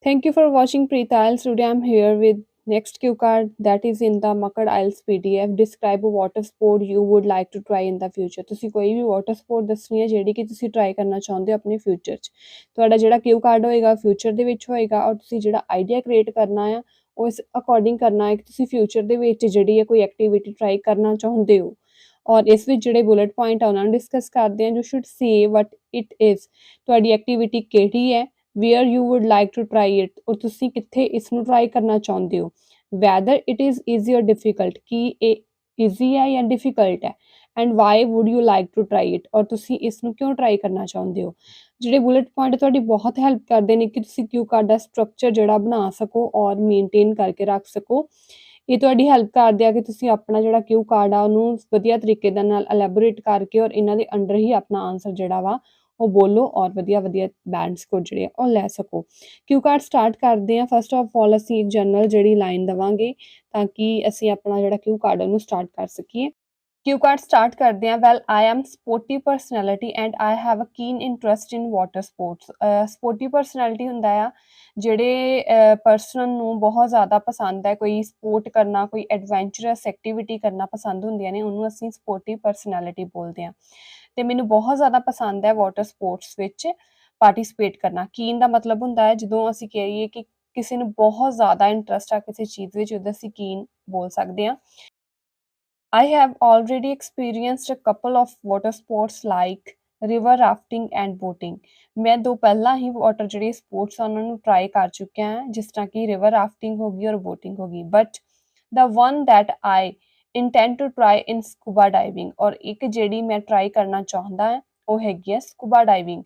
Thank you for watching Preet IELTS. Today I'm here with next cue card that is in the Makad IELTS PDF. Describe a water sport you would like to try in the future. ਤੁਸੀਂ ਕੋਈ ਵੀ water support ਦੱਸਣੀ ਹੈ ਜਿਹੜੀ ਕਿ ਤੁਸੀਂ try ਕਰਨਾ ਚਾਹੁੰਦੇ ਹੋ ਆਪਣੇ ਫਿਊਚਰ 'ਚ। ਤੁਹਾਡਾ ਜਿਹੜਾ ਕਿਊ ਕਾਰਡ ਹੋਏਗਾ ਫਿਊਚਰ ਦੇ ਵਿੱਚ ਹੋਏਗਾ ਔਰ ਤੁਸੀਂ ਜਿਹੜਾ ਆਈਡੀਆ ਕ੍ਰੀਏਟ ਕਰਨਾ ਆ ਉਹ ਇਸ ਅਕੋਰਡਿੰਗ ਕਰਨਾ ਹੈ ਕਿ ਤੁਸੀਂ ਫਿਊਚਰ ਦੇ ਵਿੱਚ ਜਿਹੜੀ ਹੈ ਕੋਈ ਐਕਟੀਵਿਟੀ ਟਰਾਈ ਕਰਨਾ ਚਾਹੁੰਦੇ ਹੋ। ਔਰ ਇਸ ਵਿੱਚ ਜਿਹੜੇ ਬੁਲਟ ਪੁਆਇੰਟ ਆ ਉਹਨਾਂ ਨੂੰ ਡਿਸਕਸ ਕਰਦੇ ਹਾਂ। You should say what it is, ਤੁਹਾਡੀ ਐਕਟੀਵਿਟੀ ਕਿਹੜੀ ਹੈ, where you would like to try it ਔਰ ਤੁਸੀਂ ਕਿੱਥੇ ਇਸ ਨੂੰ ਟਰਾਈ ਕਰਨਾ ਚਾਹੁੰਦੇ ਹੋ, whether it is easy or difficult, ਕਿ ਇਹ easy ਹੈ ਜਾਂ difficult ਹੈ, and why would you like to try it ਔਰ ਤੁਸੀਂ ਇਸ ਨੂੰ ਕਿਉਂ ਟਰਾਈ ਕਰਨਾ ਚਾਹੁੰਦੇ ਹੋ। ਜਿਹੜੇ ਬੁਲਟ ਪੁਆਇੰਟ ਤੁਹਾਡੀ ਬਹੁਤ ਹੈਲਪ ਕਰਦੇ ਨੇ ਕਿ ਤੁਸੀਂ ਕਿਊ ਕਾਰਡ ਦਾ ਸਟਰਕਚਰ ਜਿਹੜਾ ਬਣਾ ਸਕੋ ਔਰ ਮੇਨਟੇਨ ਕਰਕੇ ਰੱਖ ਸਕੋ। ਇਹ ਤੁਹਾਡੀ ਹੈਲਪ ਕਰਦੇ ਆ ਕਿ ਤੁਸੀਂ ਆਪਣਾ ਜਿਹੜਾ ਕਿਊ ਕਾਰਡ ਆ ਉਹਨੂੰ ਵਧੀਆ ਤਰੀਕੇ ਦੇ ਨਾਲ ਐਲੈਬੋਰੇਟ ਕਰਕੇ ਔਰ ਇਹਨਾਂ ਦੇ ਅੰਡਰ ਹੀ ਆਪਣਾ ਆਨਸਰ ਜਿਹੜਾ ਵਾ ਉਹ ਬੋਲੋ ਔਰ ਵਧੀਆ ਬੈਂਡ ਸਕੋਰ ਜਿਹੜੇ ਆ ਉਹ ਲੈ ਸਕੋ। ਕਿਊ ਕਾਰਡ ਸਟਾਰਟ ਕਰਦੇ ਹਾਂ। ਫਸਟ ਆਫ ਆਲ ਅਸੀਂ ਇੱਕ ਜਨਰਲ ਜਿਹੜੀ ਲਾਈਨ ਦੇਵਾਂਗੇ ਤਾਂ ਕਿ ਅਸੀਂ ਆਪਣਾ ਜਿਹੜਾ ਕਿਊ ਕਾਰਡ ਉਹਨੂੰ ਸਟਾਰਟ ਕਰ ਸਕੀਏ। ਕਿਊ ਕਾਰਡ ਸਟਾਰਟ ਕਰਦੇ ਹਾਂ। Well I am sportive personality and I have a keen interest in water sports. Sportive personality ਹੁੰਦਾ ਆ ਜਿਹੜੇ ਪਰਸਨ ਨੂੰ ਬਹੁਤ ਜ਼ਿਆਦਾ ਪਸੰਦ ਹੈ ਕੋਈ ਸਪੋਰਟ ਕਰਨਾ, ਕੋਈ ਐਡਵੈਂਚਰਸ ਐਕਟੀਵਿਟੀ ਕਰਨਾ ਪਸੰਦ ਹੁੰਦੀਆਂ ਨੇ, ਉਹਨੂੰ ਅਸੀਂ ਸਪੋਰਟਿਵ ਪਰਸਨੈਲਿਟੀ ਬੋਲਦੇ ਹਾਂ। ਤੇ ਮੈਨੂੰ ਬਹੁਤ ਜ਼ਿਆਦਾ ਪਸੰਦ ਹੈ ਵਾਟਰ ਸਪੋਰਟਸ ਵਿੱਚ ਪਾਰਟੀਸਪੇਟ ਕਰਨਾ। ਕੀਨ ਦਾ ਮਤਲਬ ਹੁੰਦਾ ਹੈ ਜਦੋਂ ਅਸੀਂ ਕਹੀਏ ਕਿ ਕਿਸੇ ਨੂੰ ਬਹੁਤ ਜ਼ਿਆਦਾ ਇੰਟਰਸਟ ਆ ਕਿਸੇ ਚੀਜ਼ ਵਿੱਚ, ਉਹਦਾ ਅਸੀਂ ਕੀਨ ਬੋਲ ਸਕਦੇ ਹਾਂ। I have already experienced a couple of water sports like river rafting and boating. ਮੈਂ ਦੋ ਪਹਿਲਾਂ ਹੀ ਵਾਟਰ ਜਿਹੜੇ ਸਪੋਰਟਸ ਆ ਉਹਨਾਂ ਨੂੰ ਟਰਾਈ ਕਰ ਚੁੱਕਿਆ ਹਾਂ, ਜਿਸ ਤਰ੍ਹਾਂ ਕਿ ਰਿਵਰ ਰਾਫਟਿੰਗ ਹੋ ਗਈ ਔਰ ਬੋਟਿੰਗ ਹੋ ਗਈ। But the one that I intend to try in scuba diving ਔਰ ਇੱਕ ਜਿਹੜੀ ਮੈਂ ਟਰਾਈ ਕਰਨਾ ਚਾਹੁੰਦਾ ਹਾਂ ਉਹ ਹੈਗੀ ਹੈ scuba diving.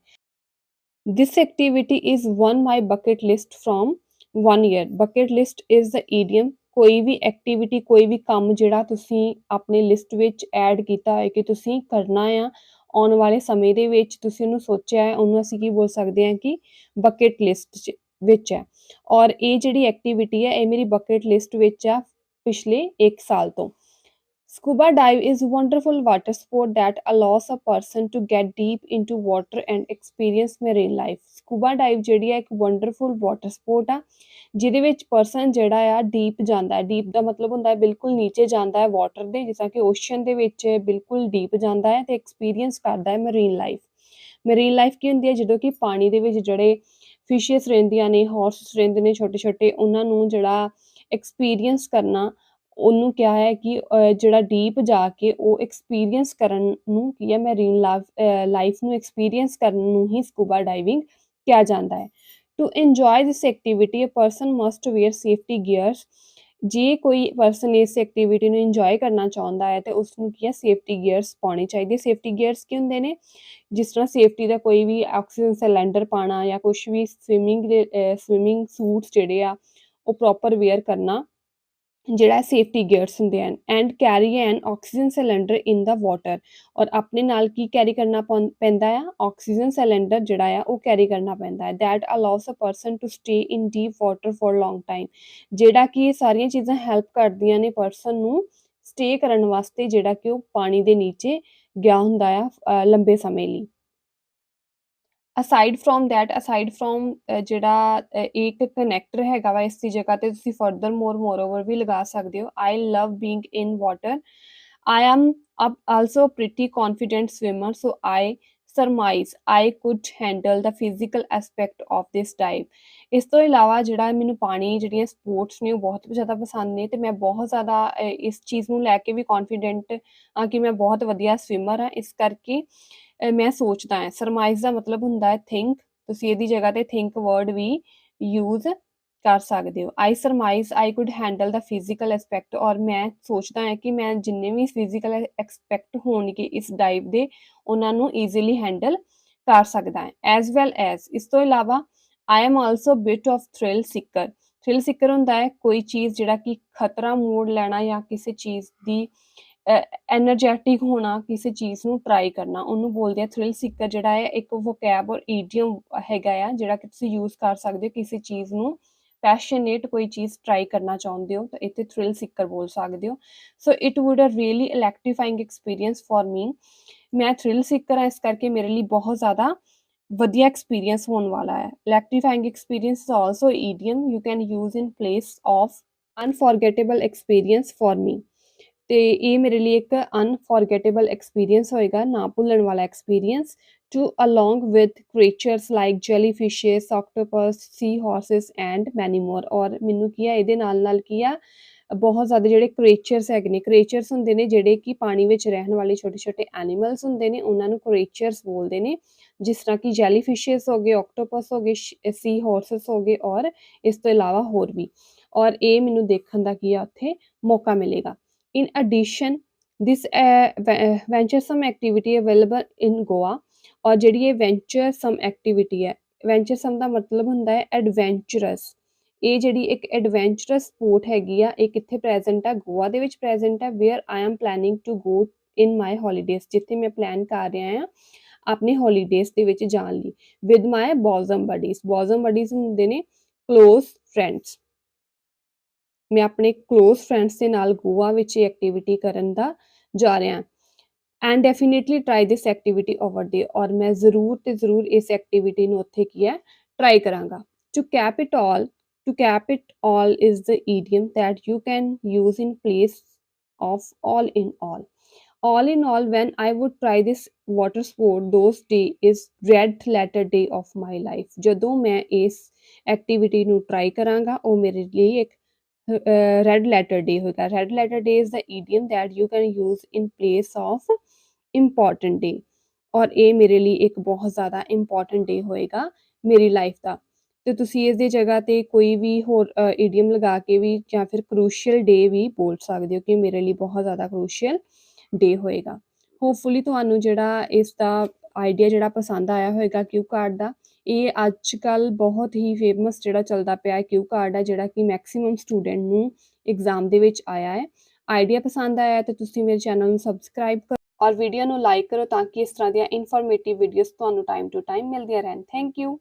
This activity is on my bucket list from 1 year. Bucket list is the idiom. ਕੋਈ ਵੀ ਐਕਟੀਵਿਟੀ, ਕੋਈ ਵੀ ਕੰਮ ਜਿਹੜਾ ਤੁਸੀਂ ਆਪਣੇ ਲਿਸਟ ਵਿੱਚ ਐਡ ਕੀਤਾ ਹੈ ਕਿ ਤੁਸੀਂ ਕਰਨਾ ਆ ਆਉਣ ਵਾਲੇ ਸਮੇਂ ਦੇ ਵਿੱਚ, ਤੁਸੀਂ ਉਹਨੂੰ ਸੋਚਿਆ ਹੈ, ਉਹਨੂੰ ਅਸੀਂ ਕੀ ਬੋਲ ਸਕਦੇ ਹਾਂ ਕਿ ਬਕਟ ਲਿਸਟ ਵਿੱਚ ਹੈ। ਔਰ ਇਹ ਜਿਹੜੀ ਐਕਟੀਵਿਟੀ ਹੈ ਇਹ ਮੇਰੀ ਬਕਟ ਲਿਸਟ ਵਿੱਚ ਆ ਪਿਛਲੇ 1 ਸਾਲ ਤੋਂ। Scuba dive is a wonderful water sport that allows a person to get deep into water and experience marine life. Scuba dive ਜਿਹੜੀ ਹੈ ਇੱਕ wonderful water sport ਆ ਜਿਹਦੇ ਵਿੱਚ ਪਰਸਨ ਜਿਹੜਾ ਆ ਡੀਪ ਜਾਂਦਾ ਹੈ। ਡੀਪ ਦਾ ਮਤਲਬ ਹੁੰਦਾ ਹੈ ਬਿਲਕੁਲ ਨੀਚੇ ਜਾਂਦਾ ਹੈ ਵਾਟਰ ਦੇ, ਜਿਸ ਤਰ੍ਹਾਂ ਕਿ ਓਸ਼ਨ ਦੇ ਵਿੱਚ ਬਿਲਕੁਲ ਡੀਪ ਜਾਂਦਾ ਹੈ ਤੇ ਐਕਸਪੀਰੀਅੰਸ ਕਰਦਾ ਹੈ ਮਰੀਨ ਲਾਈਫ। ਮਰੀਨ ਲਾਈਫ ਕੀ ਹੁੰਦੀ ਹੈ? ਜਦੋਂ ਕਿ ਪਾਣੀ ਦੇ ਵਿੱਚ ਜਿਹੜੇ ਫਿਸ਼ਿਸ ਰਹਿੰਦੀਆਂ ਨੇ, ਹਾਰਸ ਰਹਿੰਦੇ ਨੇ ਛੋਟੇ ਛੋਟੇ, ਉਹਨਾਂ ਨੂੰ ਜਿਹੜਾ ਐਕਸਪੀਰੀਅੰਸ ਕਰਨਾ ਉਹਨੂੰ ਕਿਹਾ ਹੈ ਕਿ ਜਿਹੜਾ ਡੀਪ ਜਾ ਕੇ ਉਹ ਐਕਸਪੀਰੀਅੰਸ ਕਰਨ ਨੂੰ ਕੀ ਹੈ ਮੈਰੀਨ ਲਾਈਫ ਨੂੰ ਐਕਸਪੀਰੀਅੰਸ ਕਰਨ ਨੂੰ ਹੀ ਸਕੂਬਾ ਡਾਈਵਿੰਗ ਕਿਹਾ ਜਾਂਦਾ ਹੈ। To enjoy this activity a person must wear safety gears. ਜੇ ਕੋਈ ਪਰਸਨ ਇਸ ਐਕਟੀਵਿਟੀ ਨੂੰ ਇੰਜੋਏ ਕਰਨਾ ਚਾਹੁੰਦਾ ਹੈ ਤੇ ਉਸਨੂੰ ਕੀ ਹੈ ਸੇਫਟੀ ਗੀਅਰਸ ਪਾਉਣੇ ਚਾਹੀਦੇ। ਸੇਫਟੀ ਗੀਅਰਸ ਕੀ ਹੁੰਦੇ ਨੇ? ਜਿਸ ਤਰ੍ਹਾਂ ਸੇਫਟੀ ਦਾ ਕੋਈ ਵੀ ਆਕਸੀਜਨ ਸਿਲੰਡਰ ਪਾਉਣਾ ਜਾਂ ਕੁਛ ਵੀ ਸਵਿਮਿੰਗ ਸੂਟਸ ਜਿਹੜੇ ਆ ਉਹ ਪ੍ਰੋਪਰ ਵੇਅਰ ਕਰਨਾ ਜਿਹੜਾ ਸੇਫਟੀ ਗੀਅਰਸ ਹੁੰਦੇ ਹਨ। And carry N oxygen cylinder in the water ਔਰ ਆਪਣੇ ਨਾਲ ਕੀ ਕੈਰੀ ਕਰਨਾ ਪੈਂਦਾ ਆ? ਆਕਸੀਜਨ ਸਿਲੰਡਰ ਜਿਹੜਾ ਆ ਉਹ ਕੈਰੀ ਕਰਨਾ ਪੈਂਦਾ ਹੈ। That allows a person to stay in deep water for long time. ਜਿਹੜਾ ਕਿ ਇਹ ਸਾਰੀਆਂ ਚੀਜ਼ਾਂ ਹੈਲਪ ਕਰਦੀਆਂ ਨੇ ਪਰਸਨ ਨੂੰ ਸਟੇ ਕਰਨ ਵਾਸਤੇ, ਜਿਹੜਾ ਕਿ ਉਹ ਪਾਣੀ ਦੇ ਨੀਚੇ ਗਿਆ ਹੁੰਦਾ ਆ ਲੰਬੇ ਸਮੇਂ ਲਈ। ਅਸਾਈਡ ਫਰੋਮ ਜਿਹੜਾ ਇੱਕ ਕਨੈਕਟਰ ਹੈਗਾ ਵਾ ਇਸ ਦੀ ਜਗ੍ਹਾ ਤੇ ਤੁਸੀਂ ਫਰਦਰ ਮੋਰਓਵਰ ਵੀ ਲਗਾ ਸਕਦੇ ਹੋ। I love being in water. I am also a pretty confident swimmer, so I surmise I could handle the physical aspect of this dive. ਇਸ ਤੋਂ ਇਲਾਵਾ ਜਿਹੜਾ ਮੈਨੂੰ ਪਾਣੀ ਜਿਹੜੀਆਂ ਸਪੋਰਟਸ ਨੇ ਉਹ ਬਹੁਤ ਜ਼ਿਆਦਾ ਪਸੰਦ ਨੇ ਤੇ ਮੈਂ ਬਹੁਤ ਜ਼ਿਆਦਾ ਇਸ ਚੀਜ਼ ਨੂੰ ਲੈ ਕੇ ਵੀ ਕੌਨਫੀਡੈਂਟ ਹਾਂ ਕਿ ਮੈਂ ਬਹੁਤ ਵਧੀਆ ਸਵਿਮਰ ਹਾਂ। ਇਸ ਕਰਕੇ ਮੈਂ ਸੋਚਦਾ ਹਾਂ। ਸਰਮਾਈਜ਼ ਦਾ ਮਤਲਬ ਹੁੰਦਾ ਹੈ ਥਿੰਕ, ਤੁਸੀਂ ਇਹਦੀ ਜਗ੍ਹਾ ਤੇ ਥਿੰਕ ਵਰਡ ਵੀ ਯੂਜ਼ ਕਰ ਸਕਦੇ ਹੋ। I surmise I could handle the physical aspect ਔਰ ਮੈਂ ਸੋਚਦਾ ਹਾਂ ਕਿ ਮੈਂ ਜਿੰਨੇ ਵੀ ਫਿਜ਼ੀਕਲ ਐਸਪੈਕਟ ਹੋਣਗੇ ਇਸ ਡਾਈਵ ਦੇ ਉਹਨਾਂ ਨੂੰ ਈਜ਼ੀਲੀ ਹੈਂਡਲ ਕਰ ਸਕਦਾ ਹੈ। ਐਜ਼ ਵੈਲ ਐਜ਼ ਇਸ ਤੋਂ ਇਲਾਵਾ I am also bit of thrill seeker. Thrill seeker ਹੁੰਦਾ ਹੈ ਕੋਈ ਚੀਜ਼ ਜਿਹੜਾ ਕਿ ਖਤਰਾ ਮੋੜ ਲੈਣਾ ਜਾਂ ਕਿਸੇ ਚੀਜ਼ ਦੀ ਐਨਰਜੈਟਿਕ ਹੋਣਾ, ਕਿਸੇ ਚੀਜ਼ ਨੂੰ ਟਰਾਈ ਕਰਨਾ, ਉਹਨੂੰ ਬੋਲਦੇ ਆ ਥ੍ਰਿਲ ਸਿੱਕਰ। ਜਿਹੜਾ ਹੈ ਇੱਕ ਵੋਕੈਬ ਔਰ ਈਡੀਅਮ ਹੈਗਾ ਆ ਜਿਹੜਾ ਕਿ ਤੁਸੀਂ ਯੂਜ਼ ਕਰ ਸਕਦੇ ਹੋ ਕਿਸੇ ਚੀਜ਼ ਨੂੰ ਪੈਸ਼ਨੇਟ ਕੋਈ ਚੀਜ਼ ਟਰਾਈ ਕਰਨਾ ਚਾਹੁੰਦੇ ਹੋ ਤਾਂ ਇੱਥੇ ਥ੍ਰਿਲ ਸਿੱਕਰ ਬੋਲ ਸਕਦੇ ਹੋ। So it would a really electrifying experience for me. ਮੈਂ ਥ੍ਰਿਲ ਸਿੱਕਰ ਹਾਂ, ਇਸ ਕਰਕੇ ਮੇਰੇ ਲਈ ਬਹੁਤ ਜ਼ਿਆਦਾ ਵਧੀਆ ਐਕਸਪੀਰੀਅੰਸ ਹੋਣ ਵਾਲਾ ਹੈ। Electrifying experience is also idiom you can use in place of unforgettable experience for me. ਤੇ ਇਹ ਮੇਰੇ ਲਈ ਇੱਕ ਅਨਫੋਰਗੇਟੇਬਲ ਐਕਸਪੀਰੀਅੰਸ ਹੋਏਗਾ, ਨਾ ਭੁੱਲਣ ਵਾਲਾ experience, to along with creatures like jellyfishes, octopus, sea horses and many more. ਔਰ ਮੈਨੂੰ ਕੀ ਆ ਇਹਦੇ ਨਾਲ ਨਾਲ ਕੀ ਆ, ਬਹੁਤ ਜ਼ਿਆਦਾ ਜਿਹੜੇ ਕ੍ਰੀਏਚਰਸ ਹੈਗੇ ਨੇ, ਕ੍ਰੀਏਚਰਸ ਹੁੰਦੇ ਨੇ ਜਿਹੜੇ ਕਿ ਪਾਣੀ ਵਿੱਚ ਰਹਿਣ ਵਾਲੇ ਛੋਟੇ ਛੋਟੇ ਐਨੀਮਲਸ ਹੁੰਦੇ ਨੇ, ਉਹਨਾਂ ਨੂੰ ਕ੍ਰੀਏਚਰਸ ਬੋਲਦੇ ਨੇ, ਜਿਸ ਤਰ੍ਹਾਂ ਕਿ ਜੈਲੀਫਿਸ਼ਸ ਹੋ ਗਏ, ਆਕਟੋਪਸ ਹੋ ਗਏ, ਸੀ ਹਾਰਸਿਸ ਹੋ ਗਏ, ਔਰ ਇਸ ਤੋਂ ਇਲਾਵਾ ਹੋਰ ਵੀ। ਔਰ ਇਹ ਮੈਨੂੰ ਦੇਖਣ ਦਾ ਕੀ ਆ ਉੱਥੇ ਮੌਕਾ ਮਿਲੇਗਾ। In addition, this venturesome activity available in Goa। ਔਰ ਜਿਹੜੀ ਇਹ venturesome activity ਹੈ, venturesome ਦਾ ਮਤਲਬ ਹੁੰਦਾ ਹੈ ਐਡਵੈਂਚਰਸ। ਇਹ ਜਿਹੜੀ ਇੱਕ ਐਡਵੈਂਚਰਸ ਸਪੋਰਟ ਹੈਗੀ ਆ, ਇਹ ਕਿੱਥੇ ਪ੍ਰੈਜ਼ੈਂਟ ਆ, ਗੋਆ ਦੇ ਵਿੱਚ ਪ੍ਰੈਜ਼ੈਂਟ ਹੈ। Where I am planning to go in my holidays, ਜਿੱਥੇ ਮੈਂ ਪਲਾਨ ਕਰ ਰਿਹਾ ਹਾਂ ਆਪਣੇ ਹੌਲੀਡੇਜ਼ ਦੇ ਵਿੱਚ ਜਾਣ ਲਈ, ਵਿਦ ਮਾਈ ਬੋਜ਼ਮ ਬਡੀਜ਼। ਬੋਜ਼ਮ ਬਡੀਜ਼ ਹੁੰਦੇ ਨੇ ਕਲੋਜ਼ ਫਰੈਂਡਸ। ਮੈਂ ਆਪਣੇ ਕਲੋਜ਼ ਫਰੈਂਡਸ ਦੇ ਨਾਲ ਗੋਆ ਵਿੱਚ ਇਹ ਐਕਟੀਵਿਟੀ ਕਰਨ ਦਾ ਜਾ ਰਿਹਾ। And definitely try this activity over ਦੇ। ਔਰ ਮੈਂ ਜ਼ਰੂਰ ਤੇ ਜ਼ਰੂਰ ਇਸ ਐਕਟੀਵਿਟੀ ਨੂੰ ਉੱਥੇ ਕੀ ਹੈ ਟਰਾਈ ਕਰਾਂਗਾ। To cap it all is the idiom that you can use in place of all in all. All in all, when I would try this water sport, those day is red letter day of my life। ਜਦੋਂ ਮੈਂ ਇਸ activity ਨੂੰ try ਕਰਾਂਗਾ, ਉਹ ਮੇਰੇ ਲਈ ਇੱਕ red letter day ਹੋਏਗਾ। red letter day is the idiom that you can use in place of important day। ਔਰ ਇਹ ਮੇਰੇ ਲਈ ਇੱਕ ਬਹੁਤ ਜ਼ਿਆਦਾ ਇੰਪੋਰਟੈਂਟ ਡੇ ਹੋਏਗਾ ਮੇਰੀ ਲਾਈਫ ਦਾ। ਤੇ ਤੁਸੀਂ ਇਸ ਦੀ ਜਗ੍ਹਾ ਤੇ ਕੋਈ ਵੀ ਹੋਰ ਈਡੀਅਮ ਲਗਾ ਕੇ ਵੀ ਜਾਂ ਫਿਰ ਕ੍ਰੂਸ਼ੀਅਲ ਡੇ ਵੀ ਬੋਲ ਸਕਦੇ ਹੋ ਕਿ ਮੇਰੇ ਲਈ ਬਹੁਤ ਜ਼ਿਆਦਾ ਕ੍ਰੂਸ਼ੀਅਲ ਡੇ ਹੋਏਗਾ। ਹੋਪਫੁਲੀ ਤੁਹਾਨੂੰ ਜਿਹੜਾ ਇਸ ਦਾ ਆਈਡੀਆ ਜਿਹੜਾ ਪਸੰਦ ਆਇਆ ਹੋਏਗਾ ਕਿਊ ਕਾਰਡ ਦਾ। ਇਹ ਅੱਜ ਕੱਲ੍ਹ ਬਹੁਤ ਹੀ ਫੇਮਸ ਜਿਹੜਾ ਚੱਲਦਾ ਪਿਆ ਕਿਊ ਕਾਰਡ ਹੈ, ਜਿਹੜਾ ਕਿ ਮੈਕਸੀਮਮ ਸਟੂਡੈਂਟ ਨੂੰ ਐਗਜ਼ਾਮ ਦੇ ਵਿੱਚ ਆਇਆ ਹੈ। ਆਈਡੀਆ ਪਸੰਦ ਆਇਆ ਤਾਂ ਤੁਸੀਂ ਮੇਰੇ ਚੈਨਲ ਨੂੰ ਸਬਸਕ੍ਰਾਈਬ ਕਰੋ ਔਰ ਵੀਡੀਓ ਨੂੰ ਲਾਈਕ ਕਰੋ, ਤਾਂ ਕਿ ਇਸ ਤਰ੍ਹਾਂ ਦੀਆਂ ਇਨਫੋਰਮੇਟਿਵ ਵੀਡੀਓਜ਼ ਤੁਹਾਨੂੰ ਟਾਈਮ ਟੂ ਟਾਈਮ ਮਿਲਦੀਆਂ ਰਹਿਣ। Thank you.